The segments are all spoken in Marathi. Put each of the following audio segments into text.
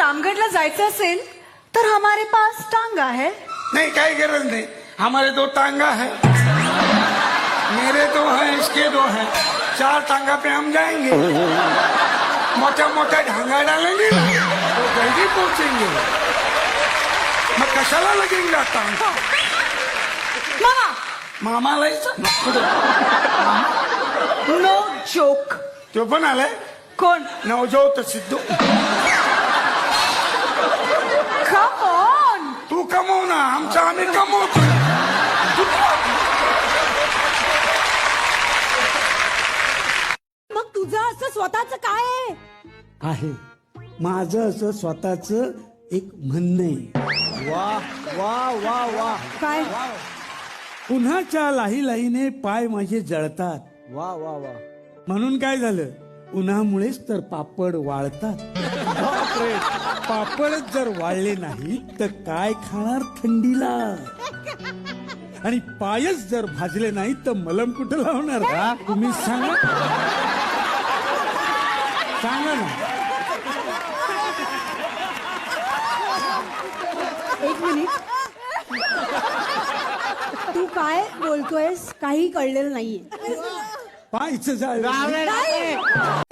रामगढ़ला जायचं असेल तर हमारे पास टांगा है. नहीं काही गरज नहीं, हमारे 2 टांगा है, मेरे 2 हैं, इसके 2 हैं, 4 टांगा पे हम जाएंगे. मोटा मोटा ढांगा डालेंगे ना तो जल्दी पहुंचेंगे. मग कशाला लगेंगे टांगा. मामा मामा लायचा नो जोक. तो पण आलाय कोण. नवजोत सिद्धू. Come on. तू कमव ना, आमचं आम्ही कमवतो. मग तुझं असं स्वतःच काय आहे माझं असं स्वतःच एक म्हणणं आहे. वा वा वा वा काय. उन्हाच्या लाहीलाहीने पाय माझे जळतात. वा वा वा. म्हणून काय झालं, उन्हामुळेच तर पापड वाळतात. बापरे, पापडच जर वाळले नाही तर काय खाणार थंडीला. आणि पायच जर भाजले नाही तर मलम कुठं लावणार का तुम्ही सांगा. सांगा ना. एक मिनिट. तू काय बोलतोयस काही कळलेलं नाहीये. पायचं जाळ.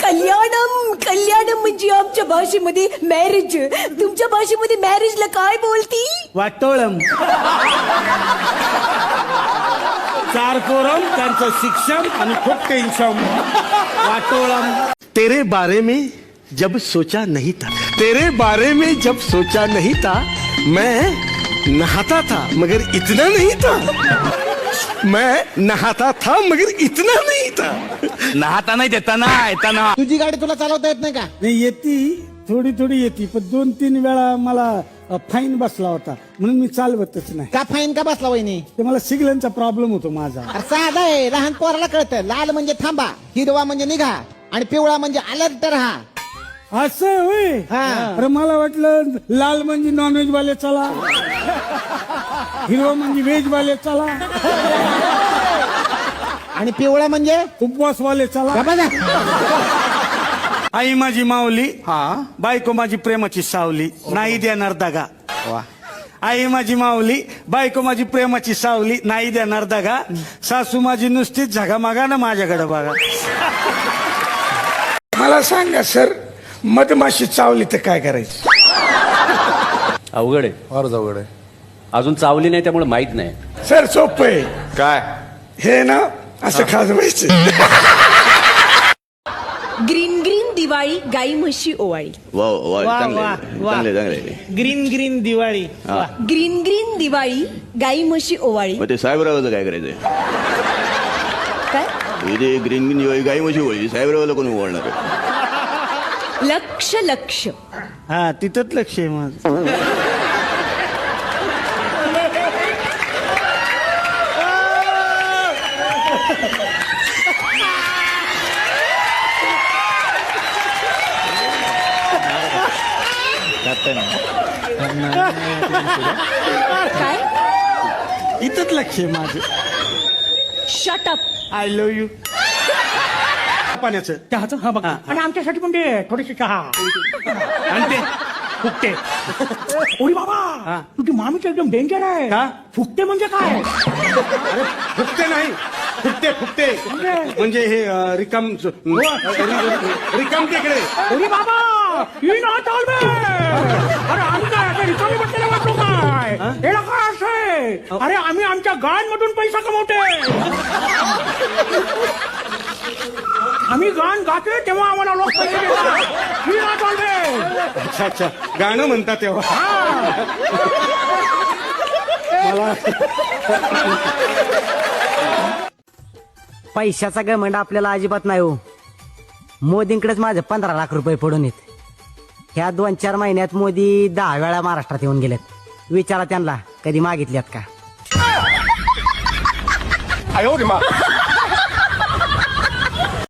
कल्याणम कल्याणम म्हणजे आमच्या भाषेमध्ये मॅरेज. तुमच्या भाषेमध्ये मॅरेजला काय बोलती. वाटोळम. 4 पोरम, त्यांचं शिक्षण आणि खूप टेन्शन. वाटोळम. तेरे बारे में जब सोचा नहीं था, तेरे बारे में जब सोचा नहीं था, मैं नहाता था मगर इतना नहीं था. मैं नहाता था मगर इतना नहीं था. नहाता नाही देताना येताना. तुझी गाडी तुला चालवता येत नाही का. नाही येती, थोडी थोडी येते, पण 2-3 वेळा मला फाईन बसला होता म्हणून मी चालवतच नाही. का फाईन का बसला वहिनी. ते मला सिग्नलचा प्रॉब्लेम होतो माझा. अरे साधा आहे, लहान पोराला कळतं. लाल म्हणजे थांबा, हिरवा म्हणजे निघा आणि पिवळा म्हणजे अलर्ट राहा. असं होय. हा. अरे मला वाटलं लाल म्हणजे नॉनव्हेज वाले चला, हिरवा म्हणजे व्हेज वाले चला, आणि पिवळा म्हणजे उपवास वाले चला. का बघा. आई माझी माऊली, बायको माझी प्रेमाची सावली, नाही देणार दगा. आई माझी माऊली, बायको माझी प्रेमाची सावली, नाही देणार दगा. सासू माझी नुसतीच झगामागा ना माझ्याकडे बघा. मला सांगा सर, मधमाशी चावली तर काय करायचं. अवघड आहे, फारच अवघड आहे. अजून चावली नाही त्यामुळे माहित नाही. सर सोपं आहे. काय हे ना असं खाजवायचं. ग्रीन ग्रीन दिवाळी गाई म्हशी ओवाळी. वा वा, वा, चांगले वा, वा. चांगले चांगले. Green green Diwali. Green green Diwali गाई म्हशी ओवाळी. मग ते साहेबरावाचं काय करायचंय. काय. इथे ग्रीन ग्रीन दिवाळी गाई म्हशी वळली, साहेबरावाला कोणी वळणार आहे. लक्ष लक्ष. हा तिथंच लक्ष आहे माझं. काय. इथंच लक्ष आहे माझं. Shut up. I love you. पाण्याचं चहाचं हा बघा. आणि आमच्यासाठी पण ते थोडीशी चहा आणि ते फुकटे. ओरी बाबा, तुझी मामीच एकदम डेंजर आहे. का? फुकटे म्हणजे काय. अरे फुकते नाही, फुकते फुकते म्हणजे हे रिकाम रिकाम तिकडे. ओरी बाबा, ही ना चाल बे. अरे आम्ही काय आता रिकामी बसलेला वाटलो काय. याला काय असं. अरे आम्ही आमच्या गायांमधून पैसा कमवते. आम्ही गाण गाते तेव्हा आम्हाला लोक पैसे देतात. ही ना चाल बे. अच्छा अच्छा, गाणं म्हणतात तेव्हा. मला पैशाचा घमंड आपल्याला अजिबात नाही हो. मोदींकडेच माझे 15 लाख रुपये पडून येत. ह्या 2-4 महिन्यात मोदी 10 वेळा महाराष्ट्रात येऊन गेलेत. विचारा त्यांना कधी मागितल्यात का.